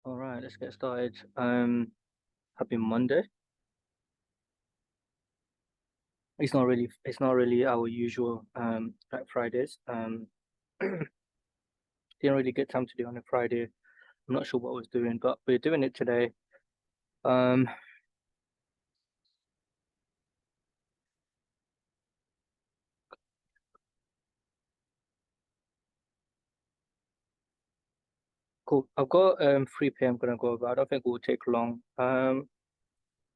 All right, let's get started. Happy Monday. It's not really our usual like Fridays. Didn't really get time to do on a Friday. I'm not sure what I was doing, but we're doing it today. Um, cool. I've got 3 p.m. gonna go over. I don't think it will take long.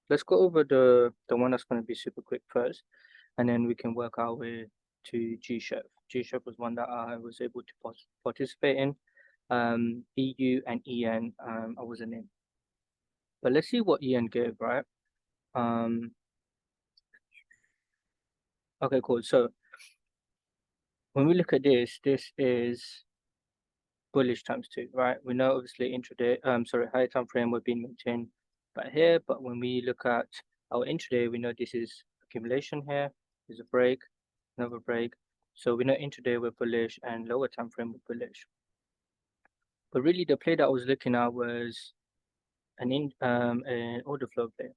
Let's go over the one that's gonna be super quick first, and then we can work our way to GCHF. GCHF was one that I was able to participate in. EU and EN, I wasn't in. But let's see what Ian gave, right? Um, okay, cool. So when we look at this, this is bullish times two, right? We know obviously intraday, higher time frame we've been maintained right here, but when we look at our intraday, we know this is accumulation here, there's a break, another break. So we know intraday we're bullish and lower time frame we're bullish. But really the play that I was looking at was an order flow play.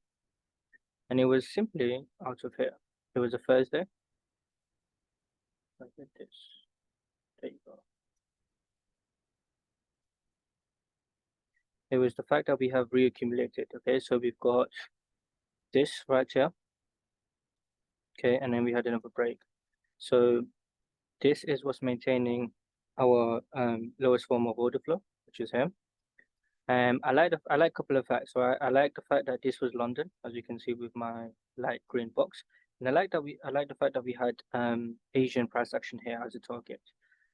And it was simply out of here. It was a Thursday. Look at this. There you go. It was the fact that we have reaccumulated. Okay, so we've got this right here. Okay, and then we had another break. So this is what's maintaining our lowest form of order flow, which is here. I like a couple of facts. So I like the fact that this was London, as you can see with my light green box. And I like the fact that we had Asian price action here as a target.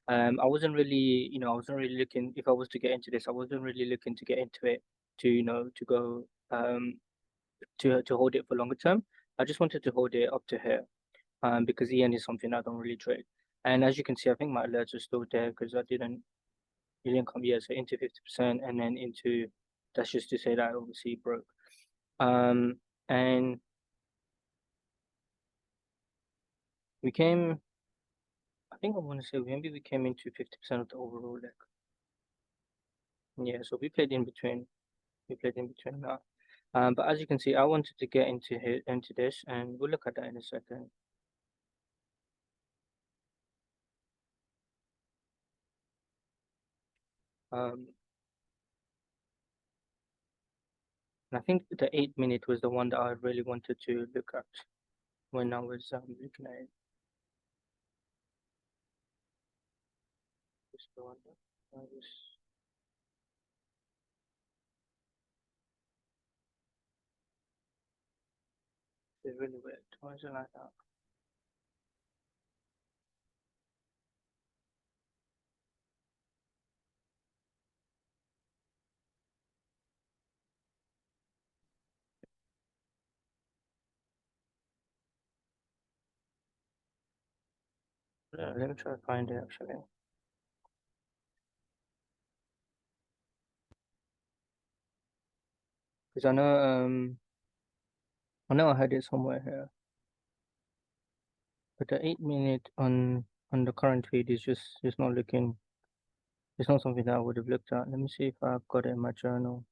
I wasn't really looking, if I was to get into this, I wasn't really looking to get into it to go to hold it for longer term. I just wanted to hold it up to here because EN is something I don't really trade. And as you can see, I think my alerts are still there because it didn't come yet. So into 50% and then into, that's just to say that I obviously broke. Um, and we came, I think I want to say maybe we came into 50% of the overall leg. Yeah, so we played in between. We played in between that. But as you can see, I wanted to get into this, and we'll look at that in a second. Um, and I think the 8 minute was the one that I really wanted to look at when I was looking at it. Just the one that I was, it's really weird. Why is it like that? Yeah, let me try to find it actually. Because I know I had it somewhere here. But the 8 minute on the current feed is just it's not looking, it's not something that I would have looked at. Let me see if I've got it in my journal.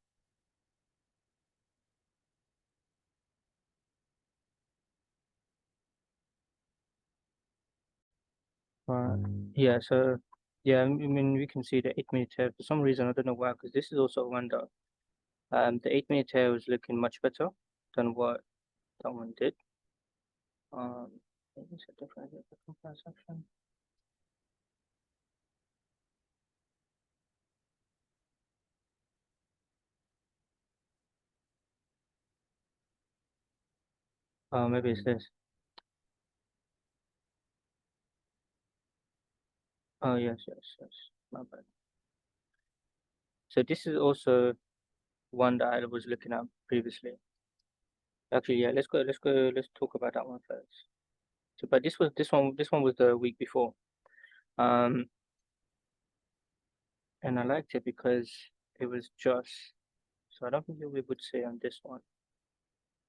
Yeah, so yeah, I mean we can see the 8 minute here for some reason, I don't know why, because this is also one that the 8 minute here was looking much better than what that one did. Let me set different section. Oh, maybe it's this. Oh yes, my bad. So this is also one that I was looking at previously. Actually, yeah, let's talk about that one first. So, but this one was the week before. Um, and I liked it because it was just, so I don't think we would say on this one,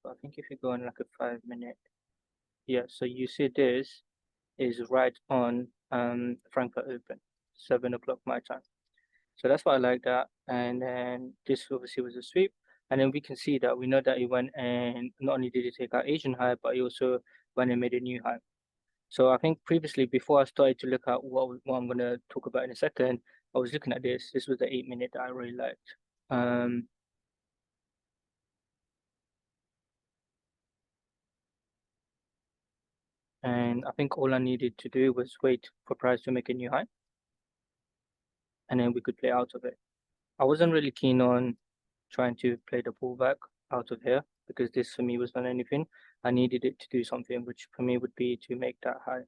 but I think if you go on like a 5 minute, yeah, so you see this is right on Frankfurt Open, 7 o'clock my time. So that's why I like that. And then this obviously was a sweep. And then we can see that we know that he went and not only did he take out Asian high, but he also went and made a new high. So I think previously, before I started to look at what I'm gonna talk about in a second, I was looking at this. This was the 8 minute that I really liked. Um, and I think all I needed to do was wait for price to make a new high, and then we could play out of it. I wasn't really keen on trying to play the pullback out of here because this for me was not anything. I needed it to do something, which for me would be to make that high.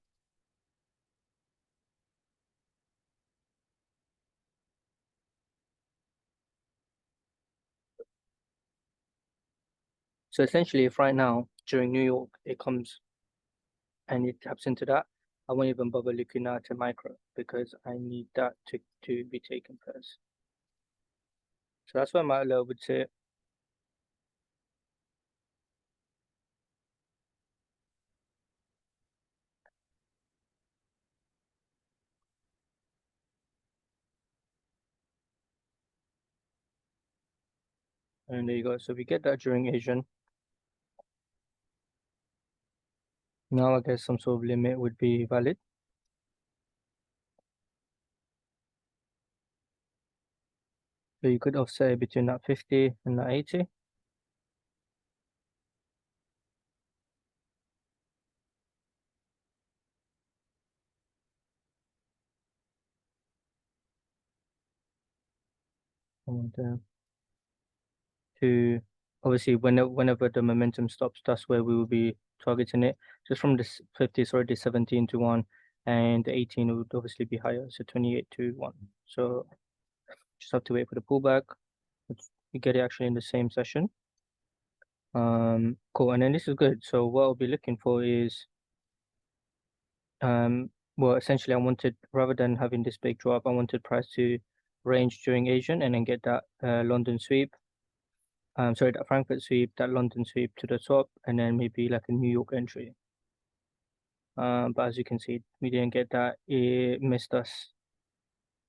So essentially, if right now during New York it comes and it taps into that, I won't even bother looking at a micro because I need that to be taken first. So that's where my alert would sit. And there you go. So we get that during Asian. Now I guess some sort of limit would be valid. So you could offset it between that 50 and that 80. And to obviously whenever the momentum stops, that's where we will be targeting it. Just from this 50, sorry, the 17 to 1 and the 18 would obviously be higher, so 28 to 1. So just have to wait for the pullback. We get it actually in the same session. Cool. And then this is good. So what I'll be looking for is well, essentially I wanted rather than having this big drop, I wanted price to range during Asian and then get that London sweep. Sorry, that Frankfurt sweep, that London sweep to the top, and then maybe like a New York entry. But as you can see, we didn't get that. It missed us.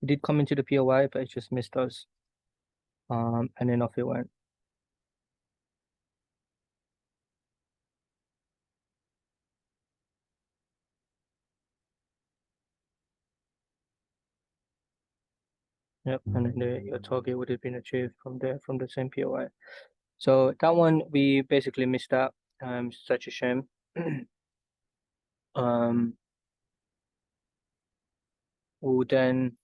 It did come into the POI, but it just missed us. And then off it went. Yep, and then your target would have been achieved from there, from the same POI. So that one we basically missed out. Such a shame. Um, we'll then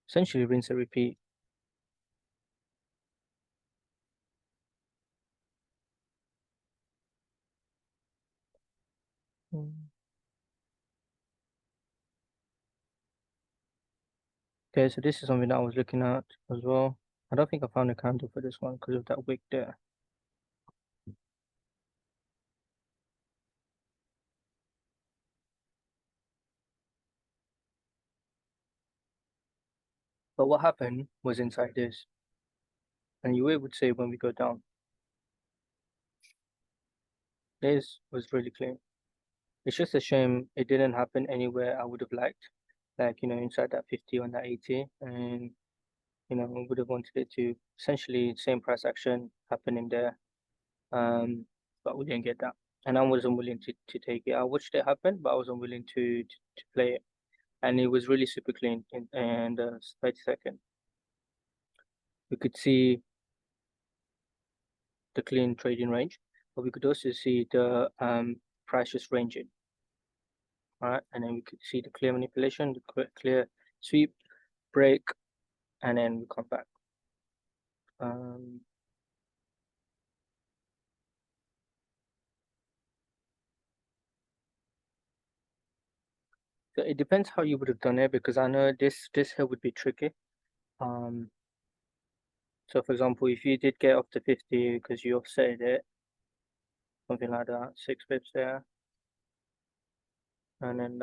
essentially rinse and repeat. Mm. Okay, so this is something that I was looking at as well. I don't think I found a candle for this one because of that wick there. But what happened was inside this, and you would say when we go down, this was really clean. It's just a shame it didn't happen anywhere I would have liked, like inside that 50 on that 80, and I would have wanted it to essentially same price action happen in there. But we didn't get that. And I wasn't willing to take it. I watched it happen, but I wasn't willing to play it. And it was really super clean in the 30 second. We could see the clean trading range, but we could also see the price just ranging. All right, and then we could see the clear manipulation, the clear sweep, break, and then we come back. Um, so it depends how you would have done it because I know this here would be tricky. Um, so for example, if you did get up to 50 because you offset it, something like that, 6 pips there, and then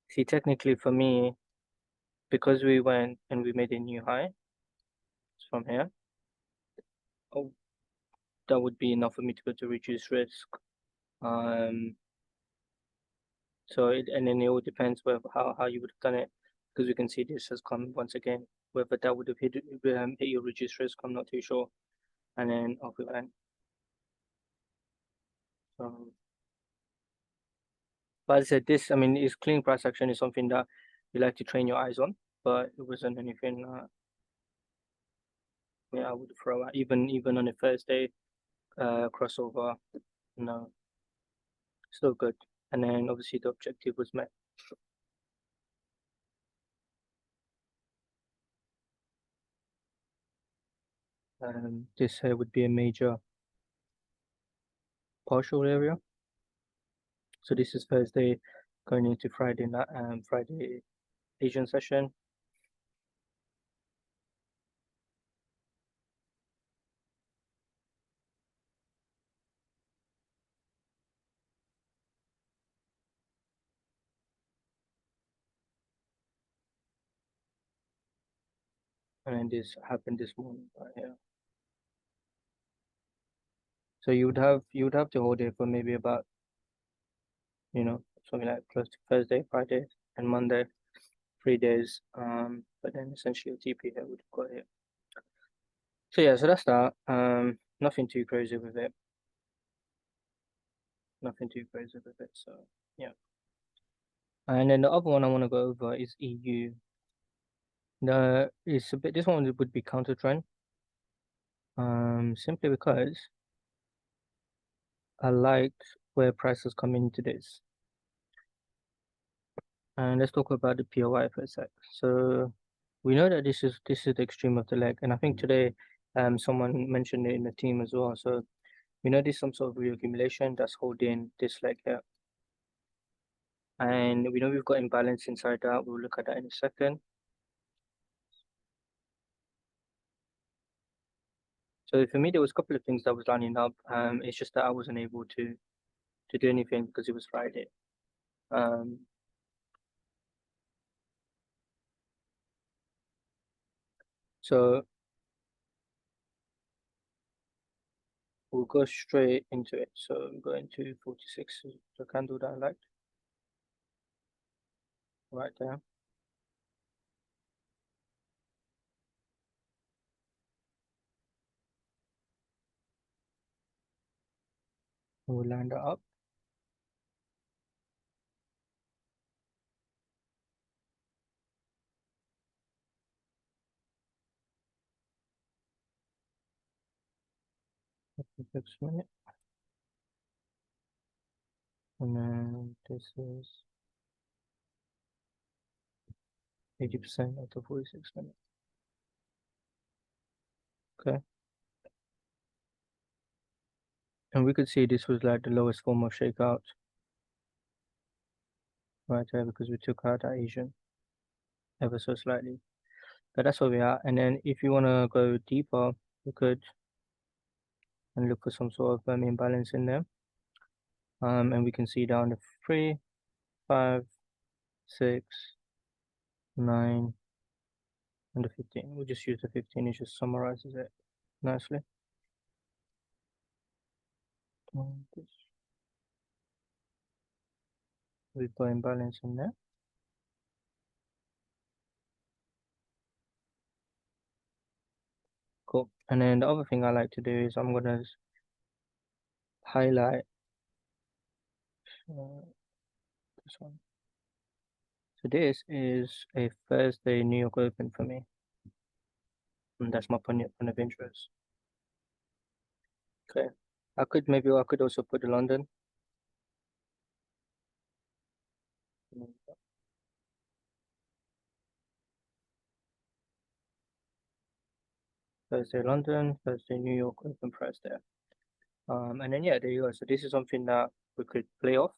see technically for me, because we went and we made a new high from here, oh, that would be enough for me to go to reduce risk. Um, so and then it all depends how you would have done it. because we can see this has come once again. Whether that would have hit your reduced risk, I'm not too sure. And then off we went. But as I said, this, I mean, is clean price action is something that you like to train your eyes on, but it wasn't anything yeah, I would throw out. Even on the Thursday crossover, no, still good. And then obviously the objective was met. This here would be a major partial area. So this is Thursday going into Friday night, Friday Asian session. And then this happened this morning right here. So you would have to hold it for maybe about, something like close to Thursday, Friday, and Monday, 3 days. But then essentially your TP here would have got it. So yeah, so that's that. Nothing too crazy with it. Nothing too crazy with it. So yeah. And then the other one I want to go over is EU. It's a bit. This one would be counter trend. Simply because I liked where prices come into this. And let's talk about the POI for a sec. So we know that this is the extreme of the leg, and I think today, someone mentioned it in the team as well. So we know there's some sort of reaccumulation that's holding this leg here, and we know we've got imbalance inside that. We'll look at that in a second. So for me, there was a couple of things that was lining up. It's just that I wasn't able to do anything because it was Friday. Um, so we'll go straight into it. So I'm going to 46, the candle that I liked right there. We'll line that up. Next minute. And then this is 80% of the 46 minutes. Okay. And we could see this was like the lowest form of shakeout right there because we took out that Asian ever so slightly. But that's where we are. And then if you want to go deeper, you could and look for some sort of imbalance in there. And we can see down the 3, 5, 6, 9, and the 15. We'll just use the 15, it just summarizes it nicely. We've got imbalance in there. Cool. And then the other thing I like to do is I'm gonna highlight this one. So this is a Thursday New York Open for me, and that's my point of interest. Okay, I could also put the London. Thursday London, Thursday New York Open price there. And then yeah, there you go. So this is something that we could play off.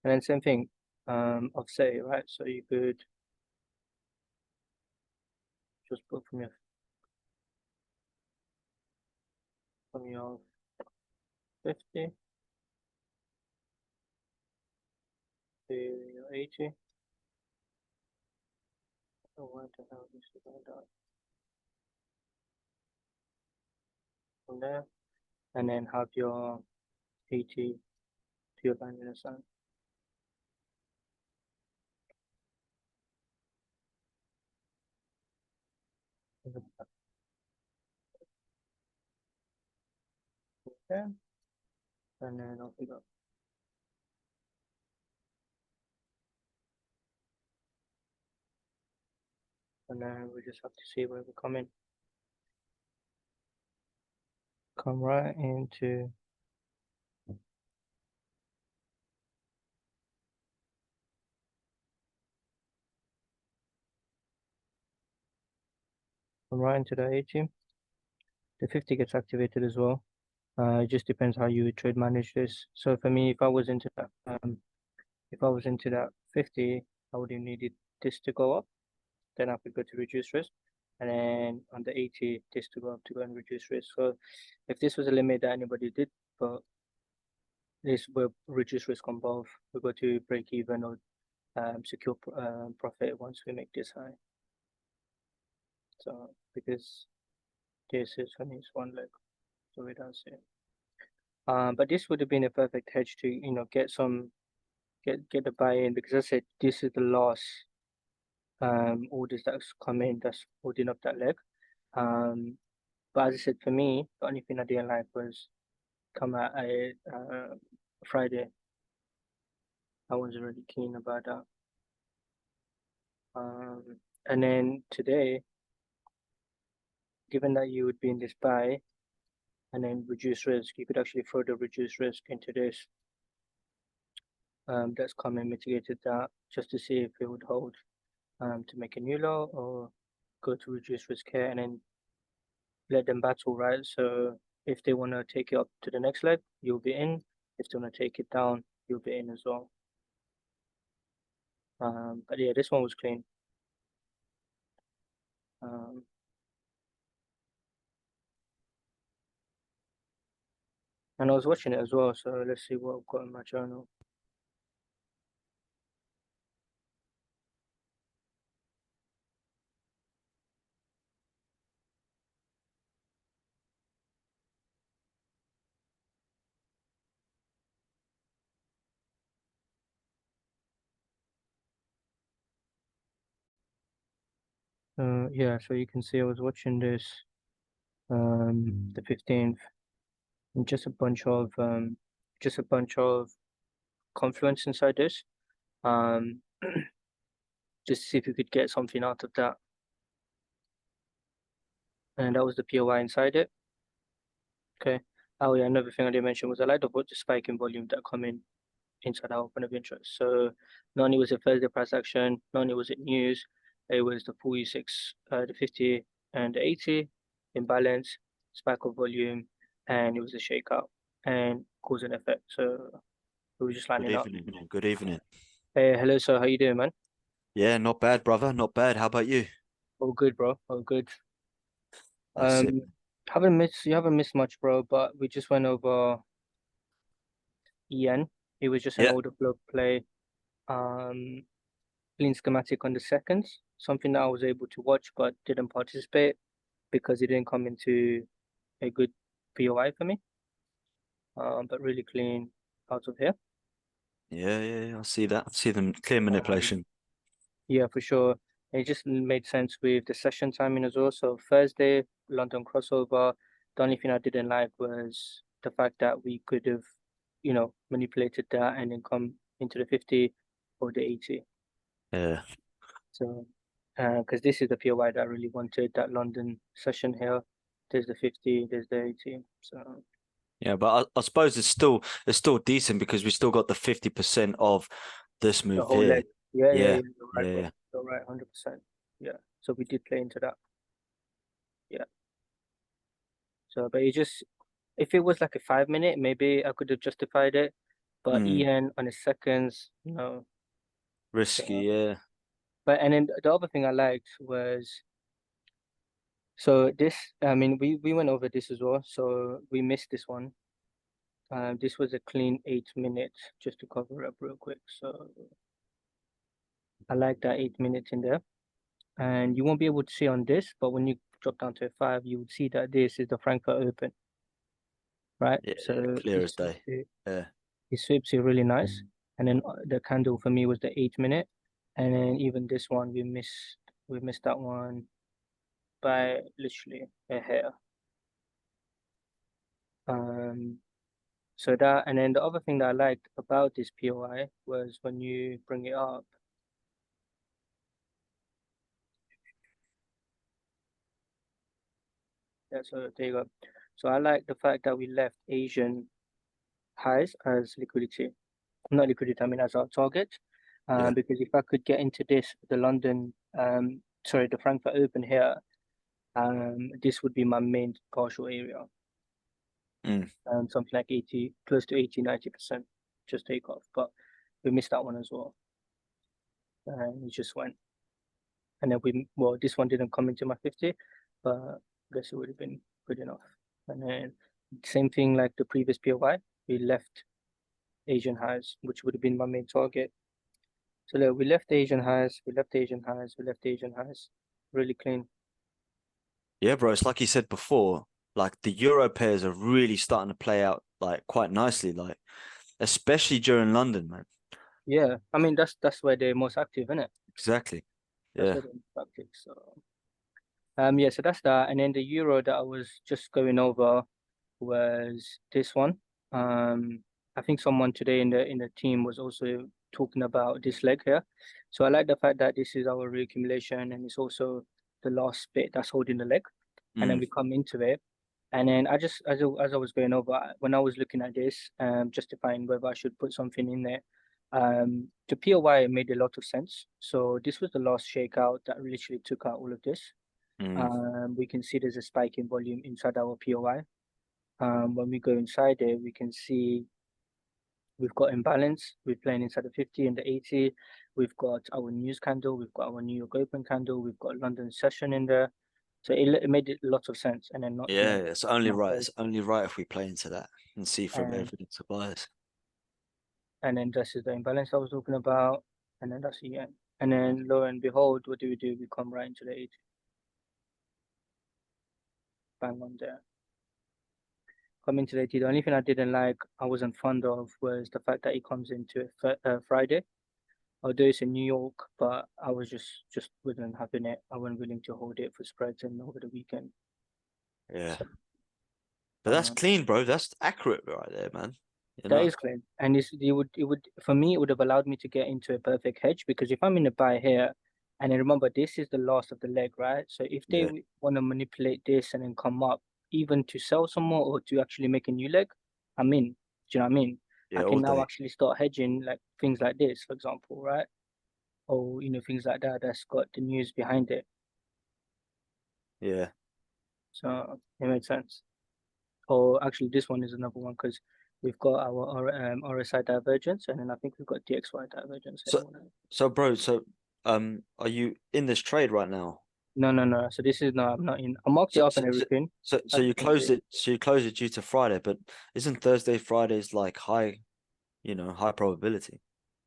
And then same thing, offset it, right? So you could just put from your 50 to your 80. Oh, what the hell is that from there? And then have your 80 to your line in the sun. Yeah, and then off we go. And then we just have to see where we come in. Come right into the 80. The 50 gets activated as well. It just depends how you would trade manage this. So for me, if I was into that 50, I would have needed this to go up. Then I could go to reduce risk. And then on the 80, this to go up to go and reduce risk. So if this was a limit that anybody did, but this will reduce risk on both. We go to break even or secure profit once we make this high. So because this is only one leg, so we don't see. But this would have been a perfect hedge to get the buy-in, because I said this is the last orders that's come in that's holding up that leg. But as I said, for me, the only thing I didn't like was come at a Friday. I wasn't really keen about that. And then today, given that you would be in this buy and then reduce risk, you could actually further reduce risk into this. That's come and mitigated that just to see if it would hold to make a new low or go to reduce risk here and then let them battle, right? So if they want to take it up to the next leg, you'll be in. If they want to take it down, you'll be in as well. But yeah, this one was clean. Um, and I was watching it as well, so let's see what I've got in my journal. Yeah, so you can see I was watching this the 15th, and just a bunch of confluence inside this. Um, just to see if you could get something out of that. And that was the POI inside it. Okay. Oh yeah, another thing I didn't mention was I like the spike in volume that come in inside our open of interest. So not only was it Thursday price action, not only was it news, it was the 46, the 50 and the 80 imbalance, spike of volume, and it was a shakeout and cause and effect. So we were just Good lining up. evening. Good evening. Hey, hello, sir. How you doing, man? Yeah, not bad, brother. Not bad. How about you? All good, bro. All good. That's it. You haven't missed much, bro, but we just went over EN. It was just an Yeah. order flow play. Um, clean schematic on the seconds, something that I was able to watch but didn't participate because it didn't come into a good POI for me. But really clean out of here. Yeah. I see that. I see them clear Um, manipulation. yeah, for sure. It just made sense with the session timing as well. So Thursday, London crossover. The only thing I didn't like was the fact that we could have, manipulated that and then come into the 50 or the 80. Yeah. So, because this is the POI that I really wanted, that London session here. There's the 50, there's the 80. So Yeah, but I suppose it's still decent because we still got the 50% of this the move whole here. leg. Yeah, Yeah. you're right, Yeah. bro. Yeah. You're right, 100%. Yeah. So we did play into that. Yeah. So, but if it was like a 5 minute, maybe I could have justified it. But Mm. Ian on his seconds, no. Risky. So, Yeah. but and then the other thing I liked was so this. I mean, we went over this as well. So we missed this one. This was a clean 8 minutes, just to cover up real quick. So I like that 8 minutes in there. And you won't be able to see on this, but when you drop down to a 5, you would see that this is the Frankfurt Open, right? Yeah. So Clear as day. Yeah. it sweeps it really nice. And then the candle for me was the 8 minute. And then even this one, we missed that one. by literally a hair. So that, and then the other thing that I liked about this POI was when you bring it up. Yeah, so there you go. So I like the fact that we left Asian highs as liquidity, not liquidity, I mean as our target. Yeah. Because if I could get into this, the London, sorry, the Frankfurt Open here, this would be my main partial area. Mm. Something like 80, close to 80, 90% just take off. But we missed that one as well. And it just went. And then well, this one didn't come into my 50, but I guess it would have been good enough. And then same thing like the previous POI, we left Asian highs, which would have been my main target. So look, we left Asian highs, we left Asian highs, we left Asian highs. Really clean. Yeah, bro. It's like you said before, like the Euro pairs are really starting to play out like quite nicely, like especially during London, man. Yeah, I mean that's where they're most active, isn't it? Exactly. That's Yeah. where they're most active. So yeah, so that's that. And then the Euro that I was just going over was this one. I think someone today in the team was also talking about this leg here. So I like the fact that this is our reaccumulation and it's also the last bit that's holding the leg. And then Mm. we come into it. And then I just as I was going over when I was looking at this, justifying whether I should put something in there. The POY made a lot of sense. So this was the last shakeout that literally took out all of this. Mm. We can see there's a spike in volume inside our POI. When we go inside there, we can see we've got imbalance. We're playing inside the 50 and the 80. We've got our news candle. We've got our New York Open candle. We've got London session in there. So it made it lots of sense. And then not, you Yeah, know, it's only not right. very, It's only right if we play into that and see from and evidence of bias. and then this is the imbalance I was talking about. And then that's the end. And then lo and behold, what do? We come right into the 80. Bang on there. Come into the 80. The only thing I didn't like, I wasn't fond of, was the fact that it comes into Friday. Although it's in New York, but I was just wasn't having it. I wasn't willing to hold it for spreads and over the weekend. Yeah. So But that's um, clean, bro. That's accurate right there, man. You that know? is clean, and it would for me it would have allowed me to get into a perfect hedge because if I'm in a buy here, and then remember this is the last of the leg, right? So if they Yeah. want to manipulate this and then come up, even to sell some more or to actually make a new leg, I'm in. Do you know what I mean? I Yeah, all can now day. actually start hedging like things like this, for example, right? Or things like that that's got the news behind it. Yeah. So it makes sense. Or actually, this one is another one because we've got our RSI divergence, and then I think we've got DXY divergence here. So so bro, so are you in this trade right now? No, no, no. So this is no, I'm not in. I marked it So up so and so, everything, so as you you can closed see. it due to Friday, but isn't Thursday, Fridays like high, high probability?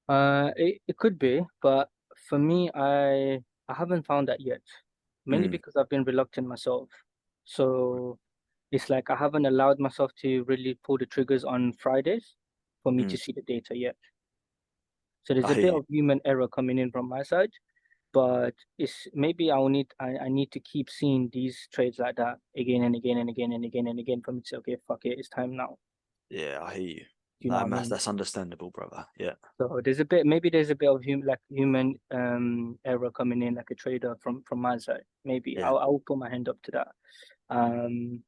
It could be, but for me, I haven't found that yet. Mainly Mm. because I've been reluctant myself. So it's like I haven't allowed myself to really pull the triggers on Fridays for me to Mm. see the data yet. So there's I a hear bit you. of human error coming in from my side, but it's maybe I need to keep seeing these trades like that again and again and again and again and again for me to say, okay, fuck it, it's time now. Yeah, I hear you. Do you know Nah, what I mean? that's understandable, brother. Yeah. So there's a bit of human error coming in like a trader from my side. Maybe Yeah. I'll put my hand up to that. Um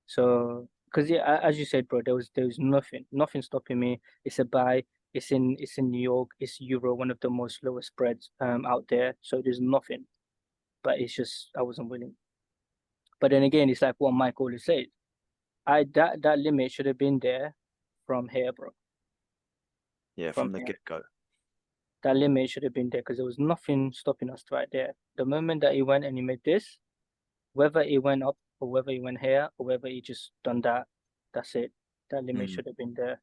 so because yeah, as you said, bro, there was nothing stopping me. It's a buy. It's in New York. It's Euro, one of the most lowest spreads out there. So there's nothing. But it's just I wasn't willing. But then again, it's like what Mike always said. That limit should have been there from here, bro. Yeah, From from the here, get-go. that limit should have been there because there was nothing stopping us right there. The moment that he went and he made this, whether he went up or whether he went here or whether he just done that, that's it. That limit Mm. should have been there.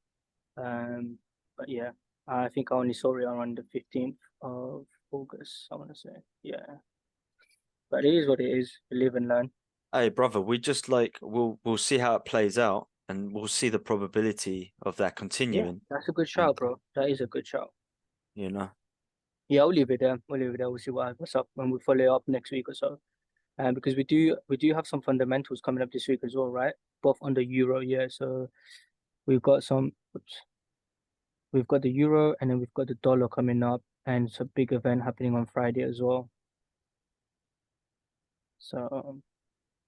But yeah, I think I only saw it around the 15th of August. I want to say, yeah. But it is what it is. We live and learn. Hey, brother, we just like we'll see how it plays out and we'll see the probability of that Yeah, continuing. that's a good And shout, bro. That is a good shout. you know, Yeah, I'll leave it there. We'll leave it there. We'll see what's up when we follow up next week or so. because we do have some fundamentals coming up this week as well, right? Both on the Euro, yeah. So we've got some, oops, we've got the Euro and then we've got the dollar coming up, and it's a big event happening on Friday as well. So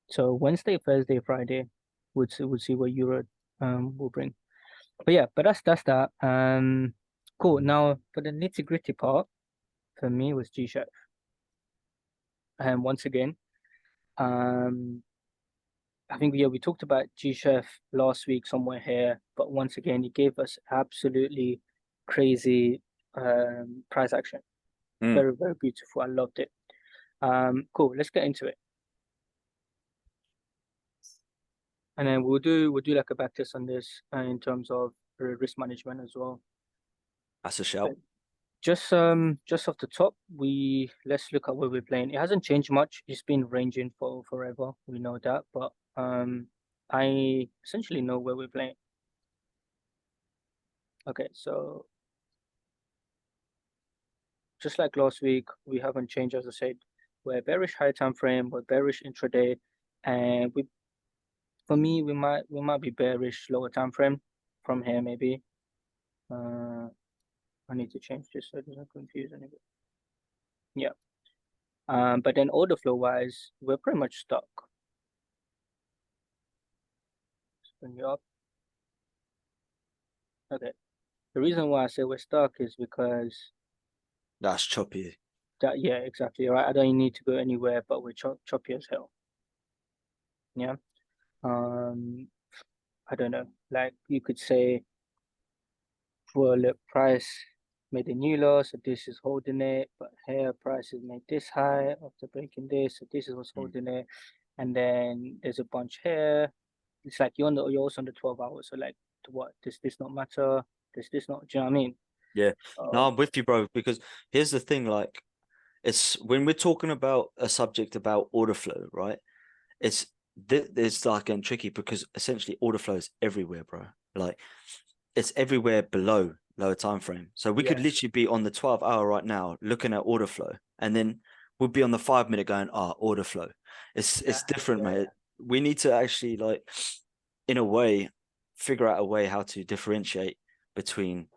so Wednesday, Thursday, Friday, we'll see what Euro will bring. But yeah, but that's that. Cool. Now for the nitty-gritty part for me was G-Chef. And once again, um I think we talked about G-Chef last week somewhere here, but once again he gave us absolutely crazy price action. Mm. Very, very beautiful. I loved it. Cool, let's get into it. And then we'll do like a backtest on this in terms of risk management as well. That's a shout. Just off the top, let's look at where we're playing. It hasn't changed much. It's been ranging for forever. We know that, but I essentially know where we're playing. Okay, so just like last week, we haven't changed, as I said. We're bearish high time frame, we're bearish intraday, and for me, we might be bearish lower time frame from here maybe. Uh, I need to change this so it doesn't confuse anybody. Yeah. But then order flow wise, we're pretty much stuck. Bring you up. Okay. The reason why I say we're stuck is because That's choppy. that, yeah, exactly right. I don't need to go anywhere, but we're choppy as hell. Yeah. Um, I don't know. Like you could say, well, look, price made a new low, so this is holding it, but here price is made this high after breaking this, so this is what's Mm. holding it. And then there's a bunch here. It's like you're also on the 12 hours, so like to what? Does this not matter? Does this not, do you know what I mean? Yeah. No, Oh, I'm with you, bro, because here's the thing, like it's when we're talking about a subject about order flow, right? It's like getting tricky because essentially order flow is everywhere, bro. Like it's everywhere below lower time frame. So we could yeah, literally be on the 12-hour right now looking at order flow, and then we'll be on the 5 minute going, order flow. yeah, It's different, yeah, mate. We need to actually like in a way figure out a way how to differentiate between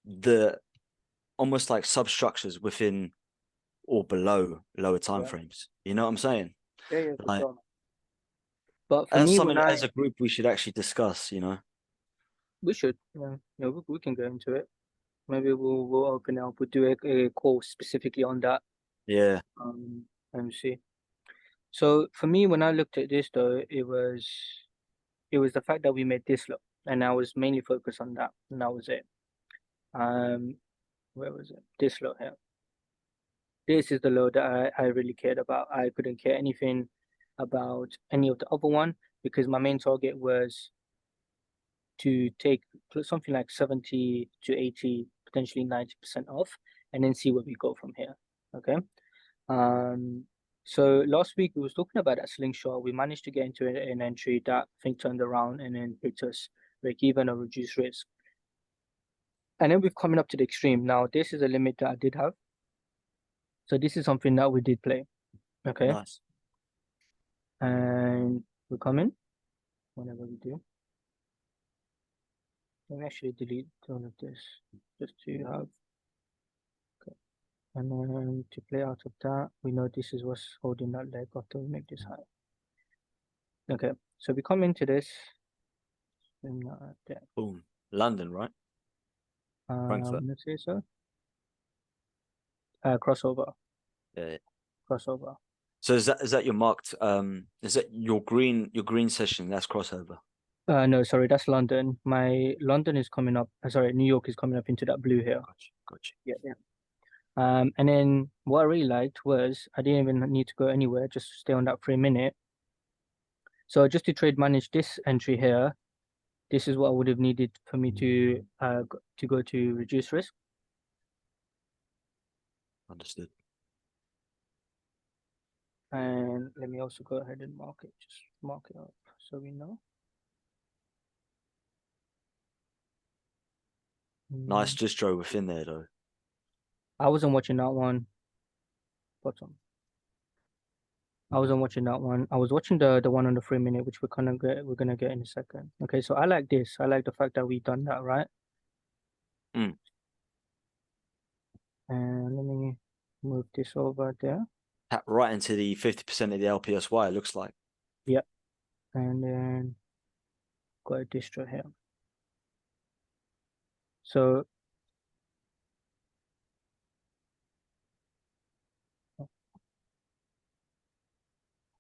the almost like substructures within or below lower time yeah, frames. You know what I'm saying? yeah, yeah, for Like sure. But for that's me, something as a group we should actually discuss, you know? we should, yeah, yeah, we can go into it. Maybe we'll open up. We'll do a call specifically on that. Yeah, Let me see. So for me, when I looked at this though, it was the fact that we made this low, and I was mainly focused on that, and that was it. Um, where was it? This low here. This is the low that I really cared about. I couldn't care anything about any of the other one because my main target was to take something like 70 to 80, potentially 90% off, and then see where we go from here. Okay. Um, so last week we was talking about that slingshot. We managed to get into an entry that I think turned around and then picked us break even or reduce risk. And then we've coming up to the extreme. Now this is a limit that I did have. So this is something that we did play. Okay. nice. And we come in whenever we do. Let me actually delete all of this just to have. Okay. And then to play out of that, we know this is what's holding that leg after we make this high. Okay. So we come into this. And, there. Boom. London, right? I'm Frankfurt. gonna say so. Crossover, Yeah. crossover. So is that your marked is that your green session, that's crossover. No, sorry, that's London. My London is coming up. Sorry, New York is coming up into that blue here. Gotcha, gotcha. Yeah, yeah. And then what I really liked was I didn't even need to go anywhere, just stay on that 3 minute. So just to trade manage this entry here, this is what I would have needed for me to go to reduce risk. Understood. And let me also go ahead and just mark it up so we know. Nice Mm, distro within there though. I wasn't watching that one, bottom. I wasn't watching that one. I was watching the one on the 3 minute, which we're gonna get in a second. Okay, so I like this. I like the fact that we done that, right? Mm. And let me move this over there. Tap right into the 50% of the LPSY, it looks like. Yep. And then got a distro here. So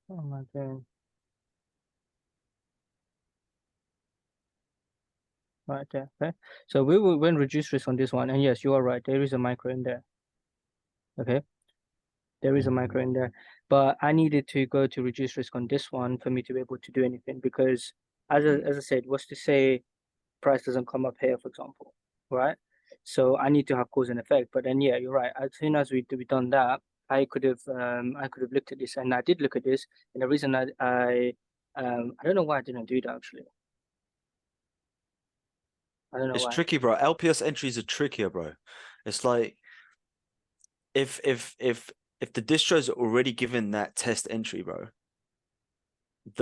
what am I doing? Right there. Okay. So we will when reduce risk on this one, and yes, you are right. There is a micro in there. Okay. There is a micro in there, but I needed to go to reduce risk on this one for me to be able to do anything because, as I said, what's to say price doesn't come up here, for example, right? So I need to have cause and effect. But then, yeah, you're right. As soon as we done that, I could have looked at this, and I did look at this. And the reason I don't know why I didn't do that actually. I don't know It's why. tricky, bro. LPS entries are trickier, bro. It's like if if if if the distro's already given that test entry, bro,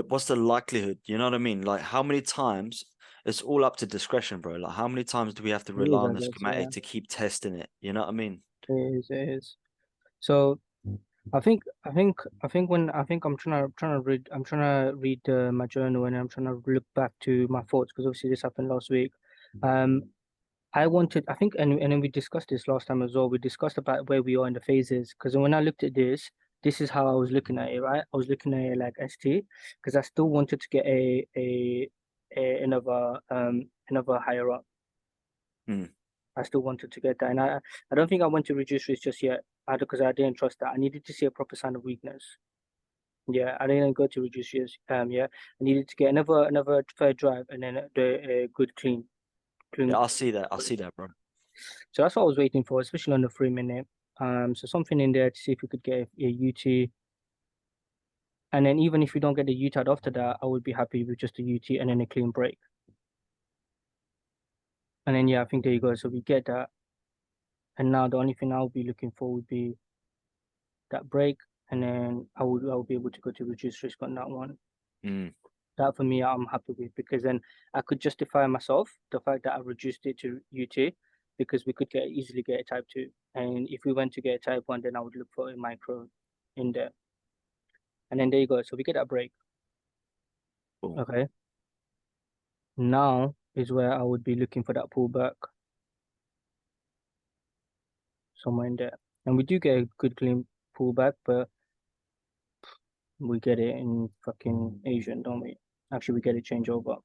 what's the likelihood? You know what I mean? Like how many times it's all up to discretion, bro. Like how many times do we have to It rely is, I on the guess. Yeah, schematic to keep testing it? You know what I mean? it is. It is. So I think I'm trying to read my journal and I'm trying to look back to my thoughts because obviously this happened last week. Um, I think, and then we discussed this last time as well. We discussed about where we are in the phases because when I looked at this is how I was looking at it, right? I was looking at it like ST because I still wanted to get another higher up. Mm. I still wanted to get that, and I don't think I went to reduce risk just yet, either because I didn't trust that. I needed to see a proper sign of weakness. Yeah, I didn't go to reduce risk. Yeah, I needed to get another third drive and then the good Yeah, clean. I see that. I see that, bro. So that's what I was waiting for, especially on the 3 minute. So something in there to see if we could get a UT. And then even if we don't get the UT after that, I would be happy with just a UT and then a clean break. And then yeah, I think there you go. So we get that. And now the only thing I'll be looking for would be that break. And then I will be able to go to reduce risk on that one. Mm. That for me, I'm happy with because then I could justify myself the fact that I reduced it to UT because we could easily get a type 2. And if we went to get a type 1, then I would look for a micro in there. And then there you go. So we get that break. Cool. Okay. Now is where I would be looking for that pullback somewhere in there. And we do get a good clean pullback, but we get it in fucking Asian, don't we? Actually, we get a changeover.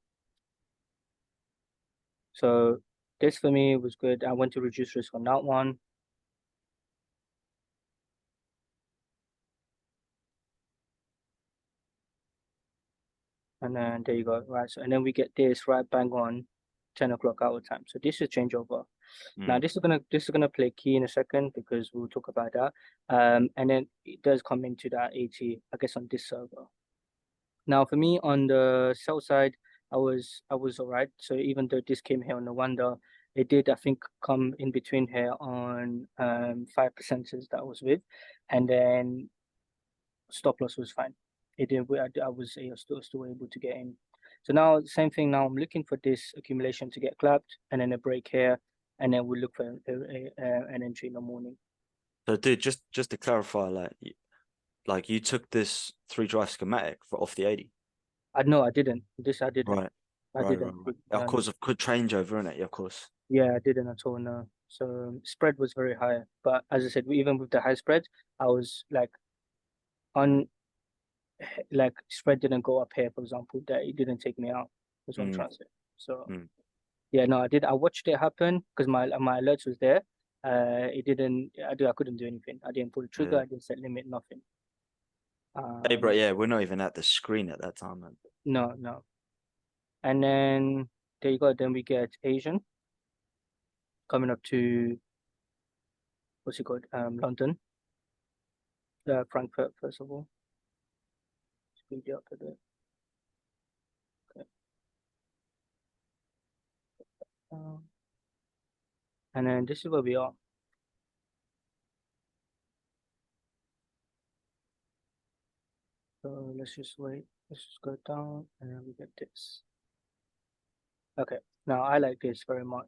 So this for me was good. I went to reduce risk on that one. And then there you go. Right. So and then we get this right bang on 10 o'clock our time. So this is changeover. Now Mm. this is gonna play key in a second because we'll talk about that. And then it does come into that 80, I guess, on this server. Now for me on the sell side, I was all right. So even though this came here on the wonder, it did I think come in between here on 5% that I was with, and then stop loss was fine. It didn't. I was still able to get in. So now same thing. Now I'm looking for this accumulation to get clapped, and then a break here, and then we'll look for an entry in the morning. So, dude, just to clarify, like you took this 3 drive schematic for off the 80. I no, I didn't. This I didn't. Right. I Right, right, didn't. right. Of No, no. course, of could changeover in it, of course. Yeah, I didn't at all. No. So spread was very high, but as I said, even with the high spread, I was on like spread didn't go up here, for example. That it didn't take me out. That's what I'm Mm. trying to say. So. Mm. Yeah, no, I did. I watched it happen because my alerts was there. It didn't. I couldn't do anything. I didn't pull the trigger. Yeah. I didn't set limit. Nothing. Hey, bro. Um, Yeah, we're not even at the screen at that time, man. no, no. And then there you go. Then we get Asian coming up to what's it called? London, Frankfurt first of all. Speed it up a bit. Okay. Um, and then this is where we are. So let's just wait. Let's just go down and then we get this. Okay, now I like this very much.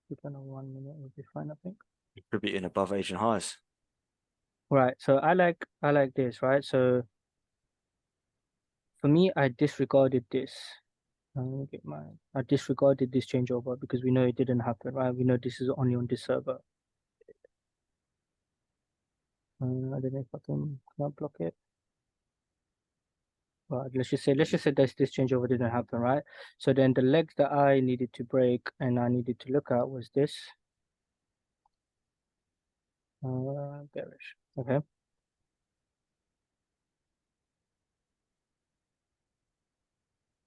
Keep on 1 minute will be fine, I think. Contributing above Asian highs. Right, so I like this, right? So for me, I disregarded this. Let me get I disregarded this changeover because we know it didn't happen, right? We know this is only on this server. I don't know if I can block it. But let's just say this changeover didn't happen, right? So then the legs that I needed to break and I needed to look at was this. Bearish. Okay.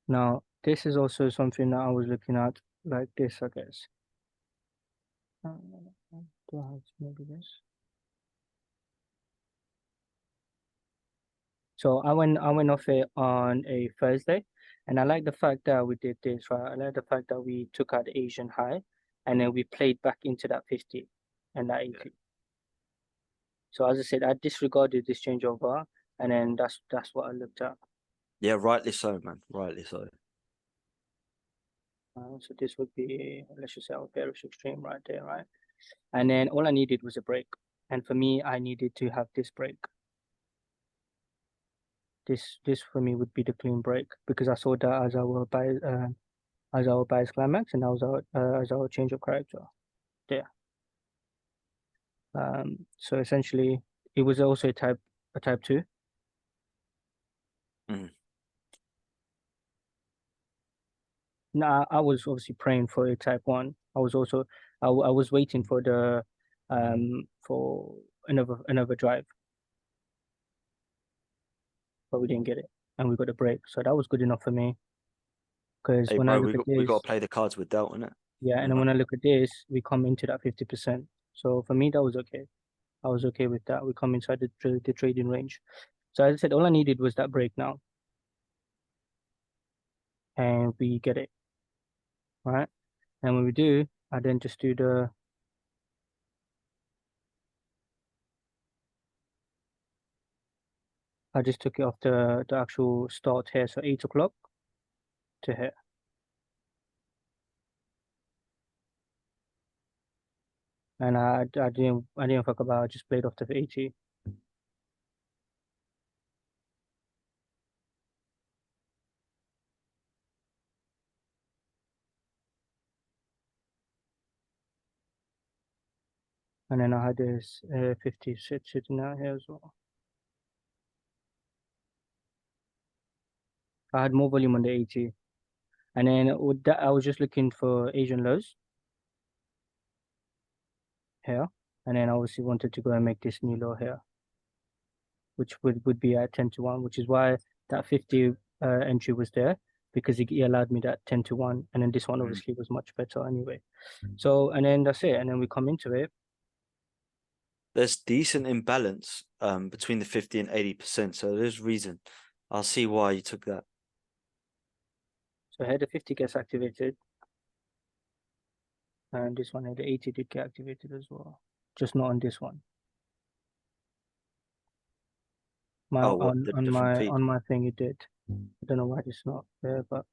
Now this is also something that I was looking at like this, I guess. Do I have maybe this? So I went off it on a Thursday, and I like the fact that we did this, right? I like the fact that we took out the Asian high, and then we played back into that 50 and that 80. So as I said, I disregarded this changeover, and then that's what I looked at. Yeah, rightly so, man. Rightly so. So this would be, let's just say, our bearish extreme right there, right? And then all I needed was a break, and for me, I needed to have this break. This for me would be the clean break because I saw that as our bias climax, and that was as our change of character there. So essentially, it was also a type 2. Mm. No, I was obviously praying for a type 1. I was also I was waiting for the for another drive, but we didn't get it, and we got a break, so that was good enough for me. Because Hey, when I bro, look at we got this, to play the cards with dealt, innit? yeah, and You then know? when I look at this, we come into that 50%. So for me, that was okay. I was okay with that. We come inside the trading range. So as I said, all I needed was that break now, and we get it, right? And when we do, I then just do I just took it off the actual start here, so 8 o'clock to here. And I didn't fuck about, I just played off the 80. And then I had this 50 sitting out here as well. I had more volume on the 80. And then with that, I was just looking for Asian lows here. And then I obviously wanted to go and make this new low here, which would be at 10-1, which is why that 50 entry was there, because it allowed me that 10-1. And then this one obviously was much better anyway. So, and then that's it. And then we come into it. There's decent imbalance between the 50 and 80%, so there's reason. I'll see why you took that. So here the 50 gets activated. And this one here, the 80 did get activated as well. Just not on this one. Oh, what, the different feed? On my thing it did. I don't know why it's not there, but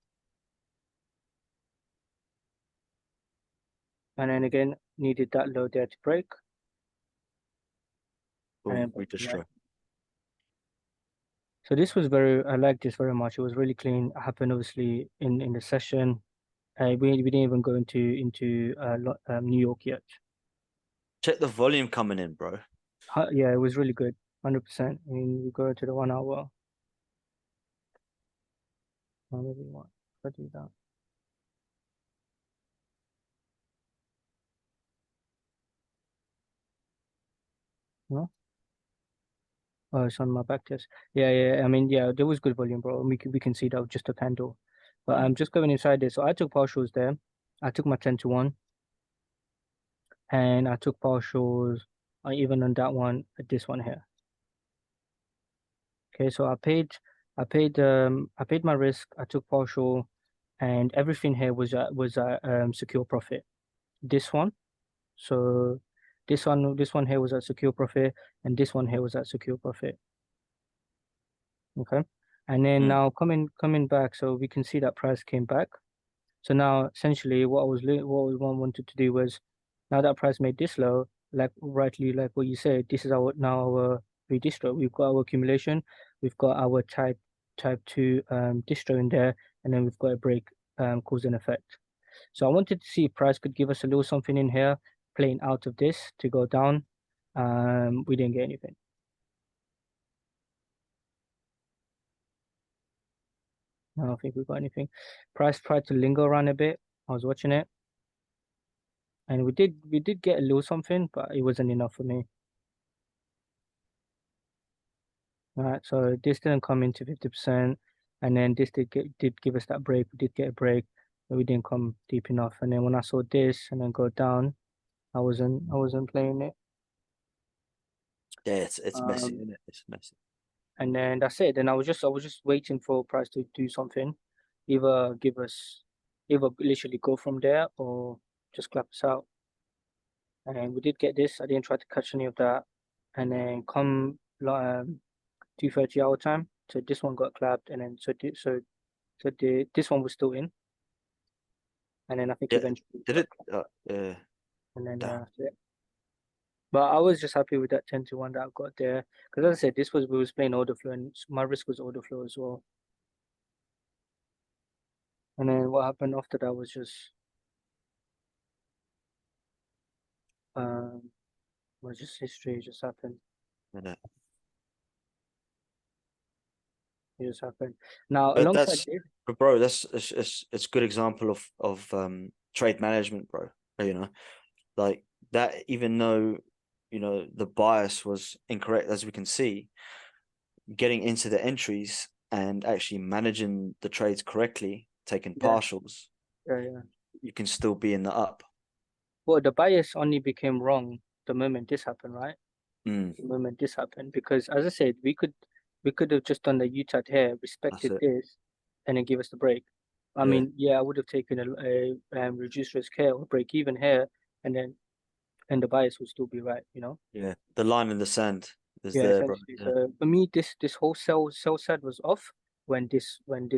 and then again needed that low there to break. And then Boom, we destroy. So this was I like this very much. It was really clean. It happened obviously in the session. We didn't even go into New York yet. Check the volume coming in, bro. Yeah, it was really good. 100%. I mean, we go to the 1 hour. Maybe what? Let's do that. No? Oh, it's on my back test. Yeah. I mean, yeah, there was good volume, bro. We can see that with just a candle. But I'm just going inside there. So I took partials there. I took my 10-1, and I took partials even on that one, this one here. Okay, so I paid my risk. I took partial, and everything here was secure profit. This one, so This one here was at secure profit, and this one here was at secure profit. Okay, and then now coming back, so we can see that price came back. So now essentially what we wanted to do was, now that price made this low, like rightly like what you said, this is our redistro. We've got our accumulation, we've got our type 2 distro in there, and then we've got a break cause and effect. So I wanted to see if price could give us a little something in here, playing out of this to go down. We didn't get anything. I don't think we got anything. Price tried to linger around a bit. I was watching it, and we did get a little something, but it wasn't enough for me. All right, so this didn't come into 50%, and then this did give us that break. We did get a break, but we didn't come deep enough. And then when I saw this and then go down, I wasn't playing it. Yeah, it's messy, isn't it? It's messy. And then that's it. Then I was just waiting for price to do something, either literally go from there or just clap us out. And we did get this. I didn't try to catch any of that. And then come 2:30 our time, so this one got clapped, and then this one was still in, and then I think Yeah, eventually did got it? clapped, Yeah. and then Damn. that's it. But I was just happy with that 10-1 that I got there, because as I said, we was playing order flow, and my risk was order flow as well. And then what happened after that was just history. It just happened. Yeah. It just happened. Now But alongside that's, this, but bro, it's a good example of trade management, bro. You know, like that. Even though the bias was incorrect, as we can see, getting into the entries and actually managing the trades correctly, taking yeah, partials, yeah. you can still be in the up. Well, the bias only became wrong the moment this happened, right? Mm, The moment this happened, because as I said, we could have just done the UTAD here, that's respected it. this, and then give us the break. I Yeah, mean, yeah, I would have taken a reduced risk here or break even here, and then the bias would still be right, you know? yeah. The line in the sand is Yeah, there, bro. essentially. Yeah, So for me, this whole sell side was off when this went.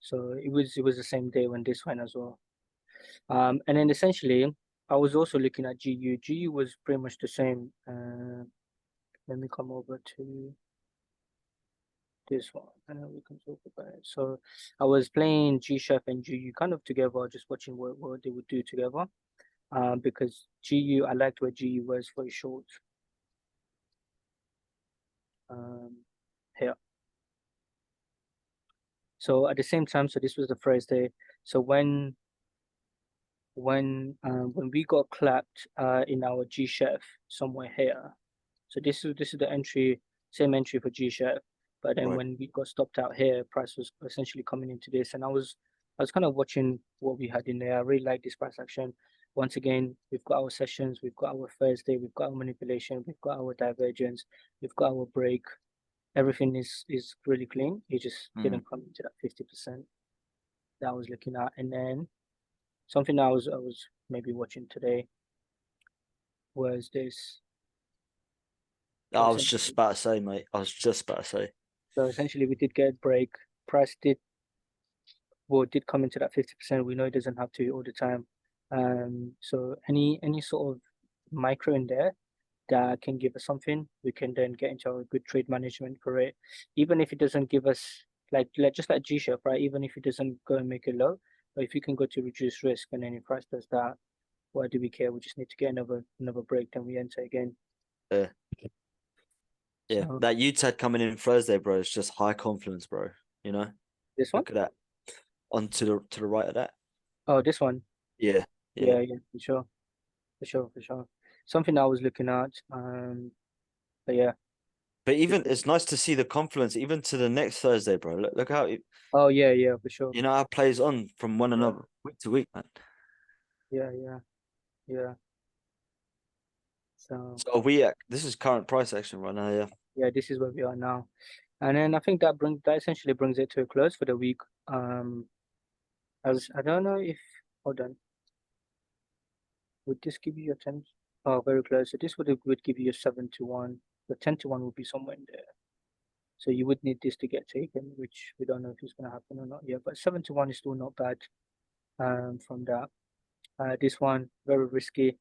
So it was the same day when this went as well. And then essentially, I was also looking at GU. GU was pretty much the same. Let me come over to this one, and then we can talk about it. So I was playing GCHF and GU kind of together, just watching what they would do together. Because GU, I liked where GU was very short. Um, here. So at the same time, so this was the first day. So when we got clapped in our GCHF somewhere here. So this is the entry, same entry for GCHF. But then right. when we got stopped out here, price was essentially coming into this, and I was kind of watching what we had in there. I really like this price action. Once again, we've got our sessions, we've got our Thursday, we've got our manipulation, we've got our divergence, we've got our break. Everything is really clean. It just Mm. didn't come into that 50% that I was looking at. And then something I was maybe watching today was this. So I was just essentially, about to say, mate. I was just about to say. we did get a break. Price did come into that 50%. We know it doesn't have to all the time. So any sort of micro in there that can give us something, we can then get into a good trade management for it. Even if it doesn't give us just like G-Shop, right? Even if it doesn't go and make it low, but if you can go to reduce risk and then if price does that, why do we care? We just need to get another break, then we enter again. Yeah, yeah. So That UTAD coming in Thursday, bro, is just high confidence, bro. You know, this one? look at that. On to the right of that. Oh, this one. Yeah, yeah. Yeah, for sure. For sure. Something I was looking at. But yeah. But This even one. it's nice to see the confluence even to the next Thursday, bro. Look how Oh yeah, for sure. how it plays on from one Yeah, another week to week, man. yeah. So So are we at this is current price action right now, yeah. yeah, this is where we are now. And then I think that essentially brings it to a close for the week. As I don't know if hold on. would this give you a 10? Oh, very close. So this would give you a 7-1. The 10-1 would be somewhere in there. So you would need this to get taken, which we don't know if it's going to happen or not yet. But 7-1 is still not bad. From that, this one very risky,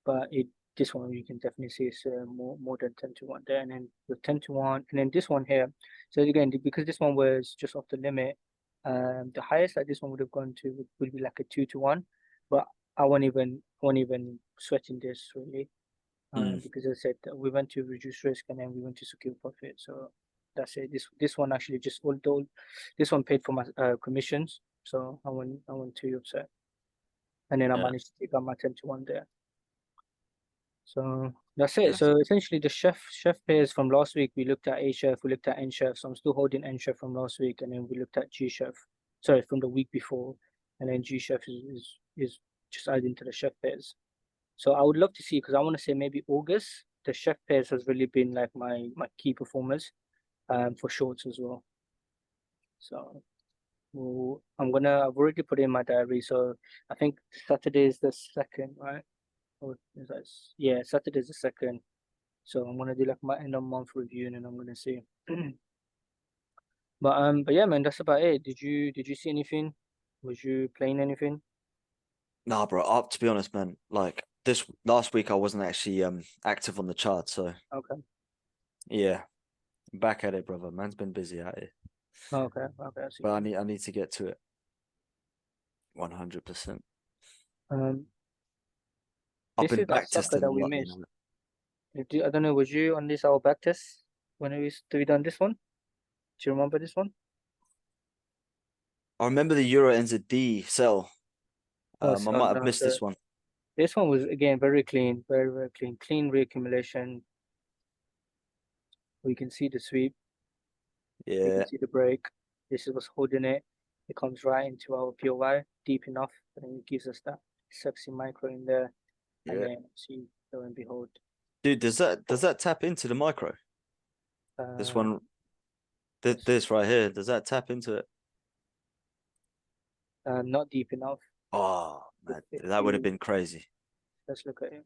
but this one you can definitely see it's more than 10-1 there, and then the 10-1, and then this one here. So again, because this one was just off the limit, the highest that this one would have gone to would be like a 2-1, but I won't even sweating this really, because I said that we went to reduce risk and then we went to secure profit. So that's it. This one actually just although this one paid for my commissions, so I went too upset, and then I Yeah. managed to take out my 10-1 there. So that's it. Yeah. So essentially, the chef pairs from last week, we looked at A chef, we looked at N chef. So I'm still holding N chef from last week, and then we looked at G chef. Sorry, from the week before, and then G chef is just adding to the chef pairs. So I would love to see, because I want to say maybe August, the chef pairs has really been like my key performers, for shorts as well. So I've already put in my diary. So I think Saturday is the second, right? Or is that, yeah, Saturday is the second. So I'm gonna do like my end of month review, and then I'm gonna see. But yeah, man, that's about it. Did you see anything? Was you playing anything? Nah, bro. To be honest, man, like this last week I wasn't actually active on the chart, so Okay. yeah, back at it, brother. Man's been busy out here, Okay. Okay. I see. but I need to get to it 100%. Um, I've this been is that back sucker testing that a we lot, you missed. know. I don't know. Was you on this our back test when we done this one? Do you remember this one? I remember the Euro NZD sell. Oh, I might have no. missed So this one. this one was again very clean, very clean, clean reaccumulation. We can see the sweep. We can Yeah, see the break. This is what's holding it. It comes right into our POI deep enough, and then it gives us that sexy micro in there. And yeah. then see, lo and behold, Dude, does that tap into the micro? This uh, one, this right here, does that tap into it? not deep enough. Oh man, If that would have you been crazy. let's look at it.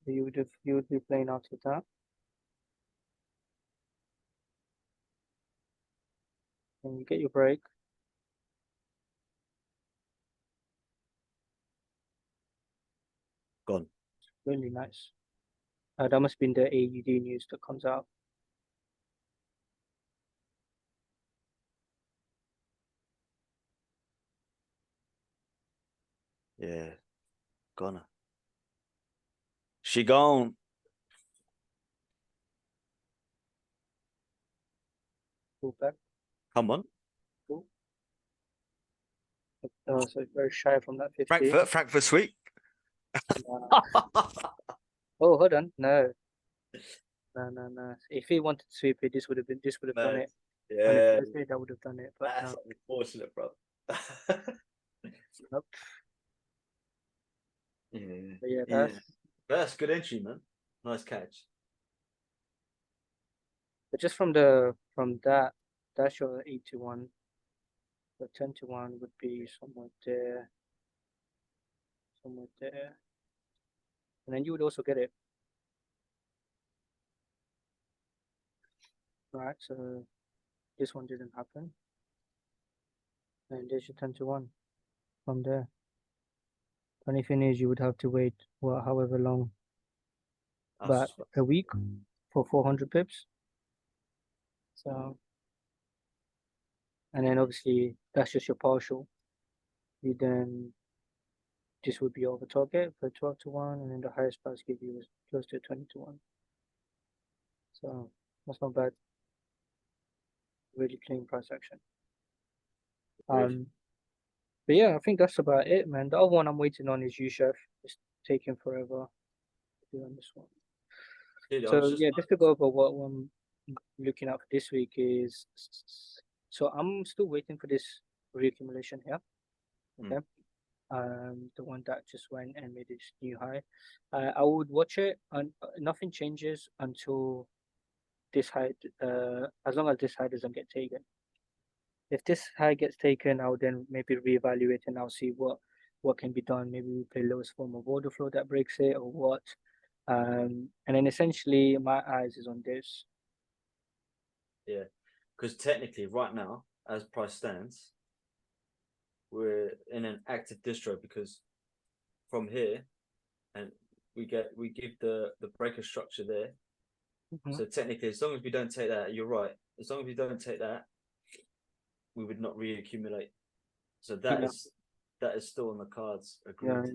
You would be playing out of that, and you get your break. Gone. Really nice. That must have been the AUD news that comes out. Yeah, gonna. She gone. Pull back. Come on. Pull. So it's very shy from that 50. Frankfurt sweet. Uh, oh, hold on. No, no. If he wanted to sweep it, this would have done Man, it. On a yeah, Thursday, that would have done it, but that's no. unfortunate, bro. Nope. Yeah, But yeah, yeah. That's good entry, man. Nice catch. but just from that, that's your 8-1. The 10-1 would be somewhere there, and then you would also get it, right? So this one didn't happen, and there's your 10-1 from there. Funny thing is, you would have to wait however long, but That's a week for 400 pips. So, and then obviously that's just your partial. You then this would be over target for 12-1, and then the highest price give you is close to 20-1. So that's not bad. Really clean price action. great. But yeah, I think that's about it, man. The other one I'm waiting on is UChef. It's taking forever to do on this one. Dude, I was So just yeah, just to go over what I'm looking at for this week is, so I'm still waiting for this reaccumulation here. Mm. Okay. the one that just went and made its new high. I would watch it, and nothing changes until this high. As long as this high doesn't get taken. If this high gets taken, I'll then maybe reevaluate and I'll see what can be done. Maybe we play lowest form of order flow that breaks it or what. And then essentially my eyes is on this. Yeah, because technically right now, as price stands, we're in an active distro because from here, and we give the breaker structure there. Mhm. So technically, as long as we don't take that, you're right. As long as we don't take that, we would not reaccumulate. So that Yeah, is still on the cards. yeah, Agreed.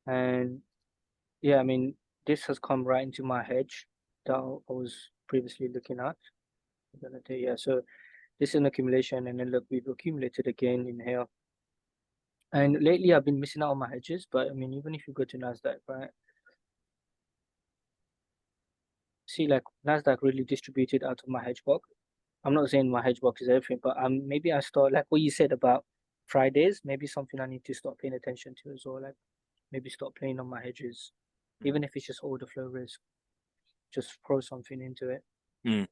yeah. And yeah, I mean, this has come right into my hedge that I was previously looking at. Yeah, so this is an accumulation, and then look, we've accumulated again in here. And lately, I've been missing out on my hedges, but I mean, even if you go to Nasdaq, right? See, like Nasdaq really distributed out of my hedge box. I'm not saying my hedge box is everything, but maybe I start like what you said about Fridays. Maybe something I need to start paying attention to as well. Like maybe stop playing on my hedges, even if it's just order flow risk. Just throw something into it. Mm.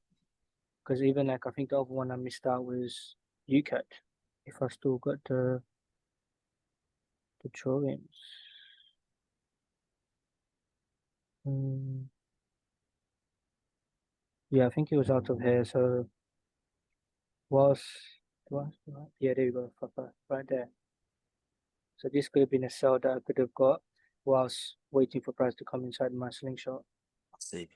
Because even like I think the other one I missed out was UCAT. If I still got the drawings. Mm, yeah, I think it was out of here. So was yeah, there you go, right there. So this could have been a sell that I could have got whilst waiting for price to come inside my slingshot. I see.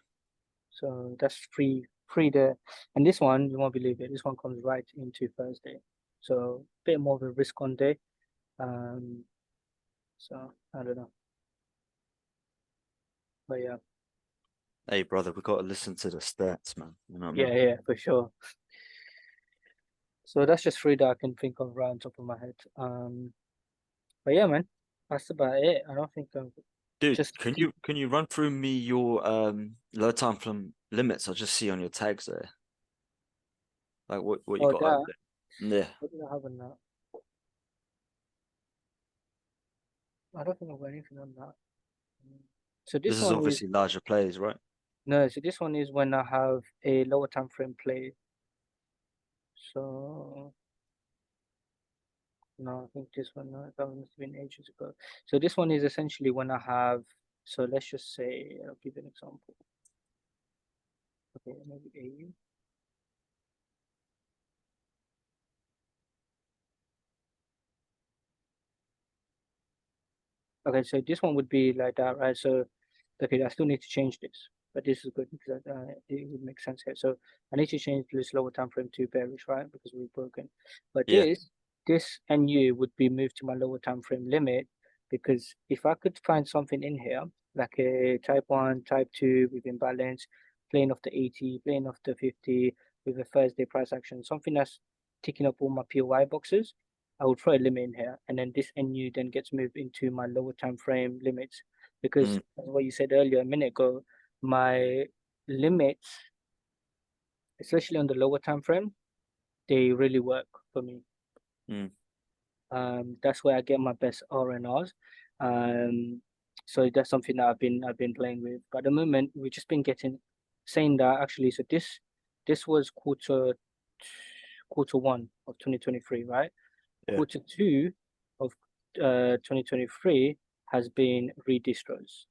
So that's free there. And this one, you won't believe it, this one comes right into Thursday. So a bit more of a risk on day. Um, so I don't know. But yeah, Hey, brother, we got to listen to the stats, man. You know what I yeah, mean? yeah, for sure. So that's just three that I can think of right on top of my head. But yeah, man, that's about it. I don't think I'm Dude, just can you run through me your low time from limits? I just see on your tags there, like what you oh got over that. there. Yeah, What did I have on that? I don't think I've got anything on that. So this this is one is obviously larger plays, right? no. So this one is when I have a lower time frame play. So no, I think this one no, that must have been ages ago. So this one is essentially when I have. So let's just say I'll give you an example. Okay, maybe AU. Okay, so this one would be like that, right? So, okay, I still need to change this, but this is good because it would make sense here. So I need to change this lower time frame to bearish, right? Because we've broken. But Yeah. this NU would be moved to my lower time frame limit because if I could find something in here, like a type 1, type 2 with imbalance, playing off the 80, playing off the 50 with a Thursday price action, something that's ticking up all my POI boxes, I will throw a limit in here, and then this NU then gets moved into my lower time frame limits because Mm, as what you said earlier a minute ago, my limits, especially on the lower time frame, they really work for me. mm, That's where I get my best R&Rs. Um, so that's something that I've been playing with. But at the moment, we've just been getting saying that actually. So this was quarter one of 2023, right? yeah. Quarter two of 2023 has been redistros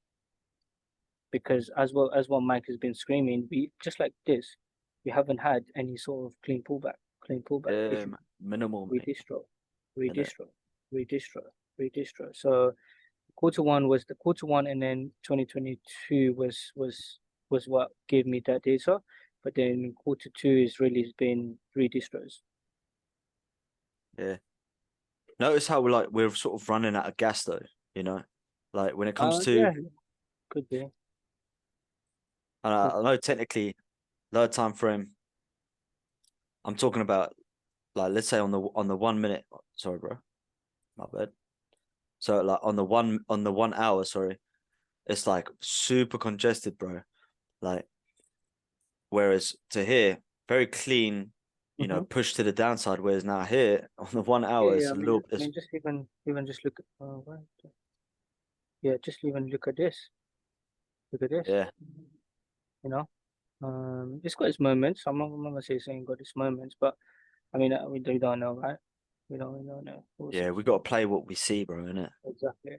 because as what Mike has been screaming, we just like this, we haven't had any sort of clean pullback. Yeah, It's man. Minimal, mate. redistro, Innit? redistro, redistro, redistro. So quarter one was the quarter one, and then 2022 was what gave me that data. But then quarter two is really been redistros. Yeah. Notice how we're sort of running out of gas though, you know? Like when it comes to, Yeah, could be. and Could I know technically lower time frame, I'm talking about like let's say on the 1 minute, sorry, bro, my bad. So like on the 1 hour, sorry, it's like super congested, bro. Like whereas to here, very clean, you know, Mhm. push to the downside. Whereas now here on the 1 hour, Yeah, it's I a mean, little. It's just even just look at yeah, just even look at this. Look at this. yeah, You know, it's got its moments. I'm not gonna say it's ain't got its moments, but I mean, we don't know, right? We don't know. We'll see. yeah. We got to play what we see, bro. Innit? Exactly.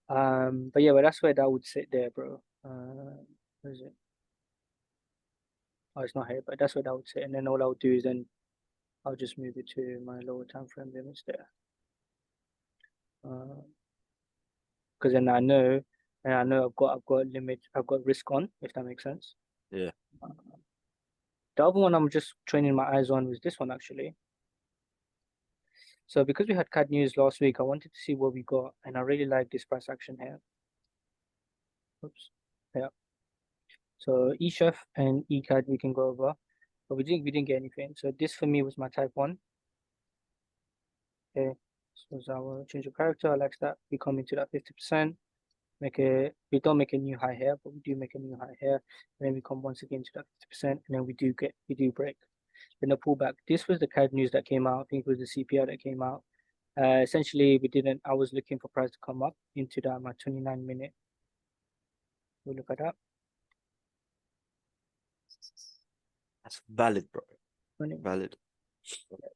But yeah, but that's where that would sit there, bro. Where is it? Oh, it's not here, but that's where that would sit. And then all I'll do is then I'll just move it to my lower time frame limits there. Because then I know, and I know I've got limit, I've got risk on, if that makes sense. Yeah. Uh, the other one I'm just training my eyes on was this one actually. So because we had CAD news last week, I wanted to see what we got, and I really like this price action here. Oops. Yeah. So eChef and eCAD we can go over, but we didn't get anything. So this for me was my type one. Okay. This was our change of character. I like that. We come into that 50%. We don't make a new high here, but we do make a new high here. And then we come once again to that 50%, and then we do break. Then the pullback. This was the CAD news that came out. I think it was the CPI that came out. Essentially, I was looking for price to come up into that my 29 minute. We look at that. That's valid, bro. 20, Valid.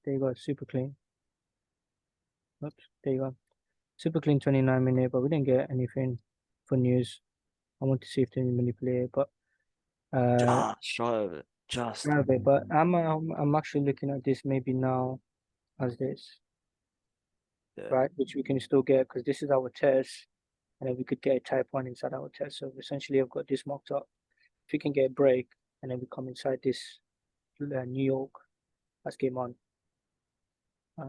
there you go, super clean. Oops, there you go. Super clean 29 minute, but we didn't get anything for news. I want to see if they manipulate it, but Just shy of it. Just. yeah, but I'm actually looking at this maybe now as this, Yeah. right? Which we can still get because this is our test, and then we could get a type one inside our test. So essentially, I've got this mocked up. If we can get a break, and then we come inside this New York, that's game on. Hey,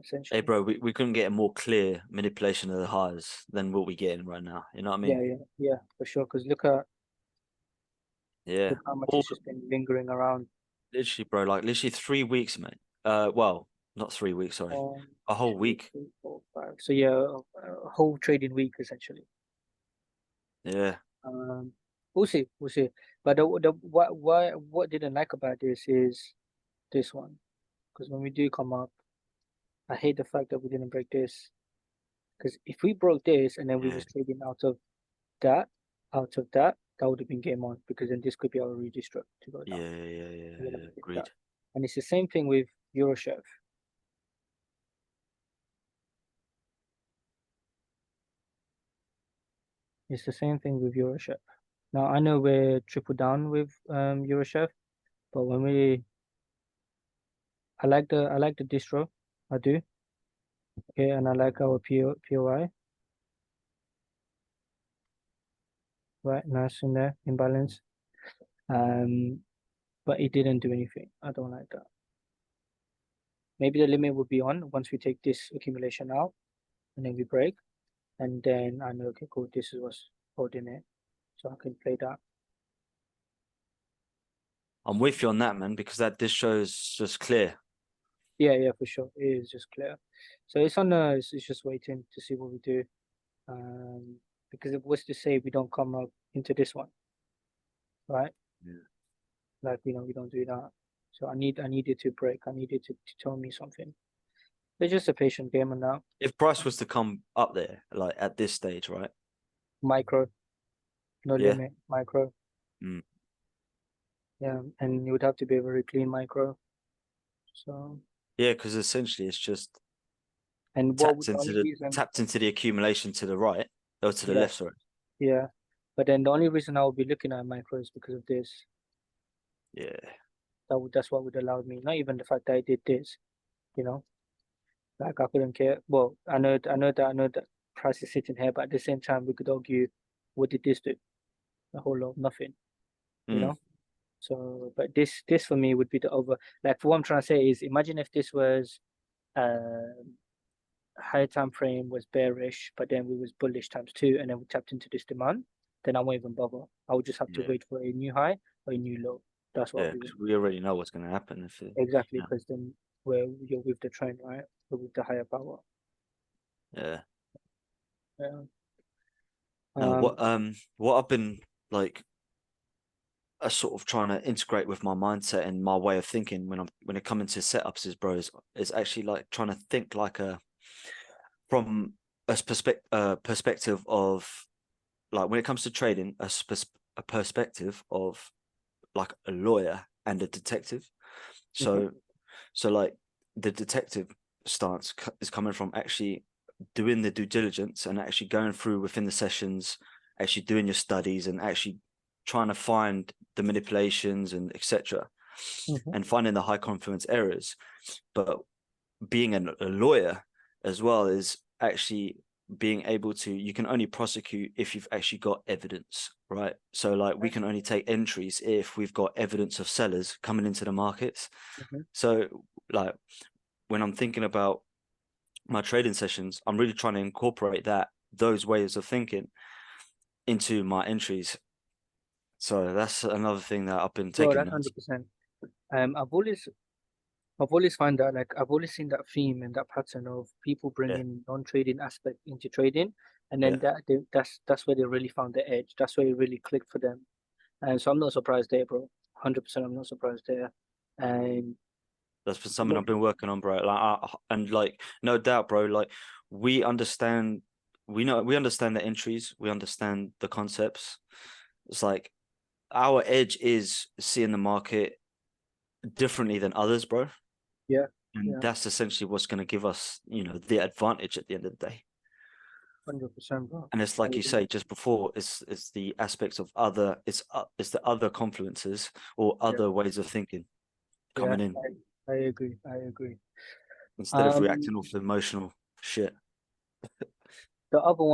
Essentially, bro, we couldn't get a more clear manipulation of the highs than what we're getting right now. You know what I mean? yeah, for sure. Because Yeah. look how much Or it's just been lingering around. literally, bro, like literally 3 weeks, mate. Well, not 3 weeks, sorry. Um, A whole Two, week. three, 4, 5. So yeah, a whole trading week essentially. Yeah. Um, we'll see. But what didn't like about this is this one, because when we do come up, I hate the fact that we didn't break this. Because if we broke this and then we Yeah. was trading that, that would have been game on. Because then this could be our redistrict to go down. We're gonna predict that. Agreed. And it's the same thing with EuroChef. It's the same thing with EuroChef. Now I know we're triple down with EuroChef, but I like the distro, I do. Okay, and I like our POI, right? Nice in there, in balance. Um, but it didn't do anything. I don't like that. Maybe the limit would be on once we take this accumulation out and then we break, and then I know okay, cool, this is what's holding it, so I can play that. I'm with you on that, man, because that this shows just clear. Yeah, for sure. It is just clear. So it's just waiting to see what we do. Because it was to say we don't come up into this one, right? Yeah. Like we don't do that. So I needed to break. I needed to tell me something. It's just a patient game now. If price was to come up there, like at this stage, right? Micro, no Yeah. limit, micro. Mm. Yeah, and it would have to be a very clean micro. So Yeah, because essentially it's just and what tapped the into only the reason, tapped into the accumulation to the right or to the yeah, left, sorry. yeah. But then the only reason I would be looking at micro is because of this. Yeah. That's what would allow me. Not even the fact that I did this, you know. Like I couldn't care. Well, I know that price is sitting here, but at the same time we could argue, what did this do? A whole lot of nothing, you Mm. know? So, but this for me would be the over. Like, what I'm trying to say is, imagine if this was higher time frame was bearish, but then we was bullish times two, and then we tapped into this demand, then I won't even bother. I would just have to Yeah. wait for a new high or a new low. That's what Yeah, we because would we already know what's going to happen if it, exactly yeah. because then you're with the trend, right? You're with the higher power. Yeah. Yeah. No, Um. what I've been like sort of trying to integrate with my mindset and my way of thinking when it comes to setups is, bro, is actually like trying to think like from a perspective of, like, when it comes to trading, a perspective of like a lawyer and a detective. So like the detective stance is coming from actually doing the due diligence and actually going through within the sessions, actually doing your studies and actually trying to find the manipulations and etc. and finding the high confluence errors. But being a lawyer as well is actually being able to, you can only prosecute if you've actually got evidence, right? So like we can only take entries if we've got evidence of sellers coming into the markets. So like when I'm thinking about my trading sessions, I'm really trying to incorporate those ways of thinking into my entries. So that's another thing that I've been Bro, taking that's notes. 100%. I've always find that, like, I've always seen that theme and that pattern of people Yeah, bringing non-trading aspect into trading, and then yeah. that's where they really found the edge. That's where it really clicked for them. And so I'm not surprised there, bro. 100%, I'm not surprised there. And That's been something yeah, I've been working on, bro. Like, and like, no doubt, bro. Like, we understand, we understand the entries, we understand the concepts. It's like our edge is seeing the market differently than others, bro. yeah, And yeah, that's essentially what's going to give us, the advantage at the end of the day. 100%, bro. And it's I like you agree. say just before, it's the aspects of other, it's the other confluences or Yeah, other ways of thinking yeah, coming in I agree. I agree. instead of Um, reacting off emotional shit. the other one.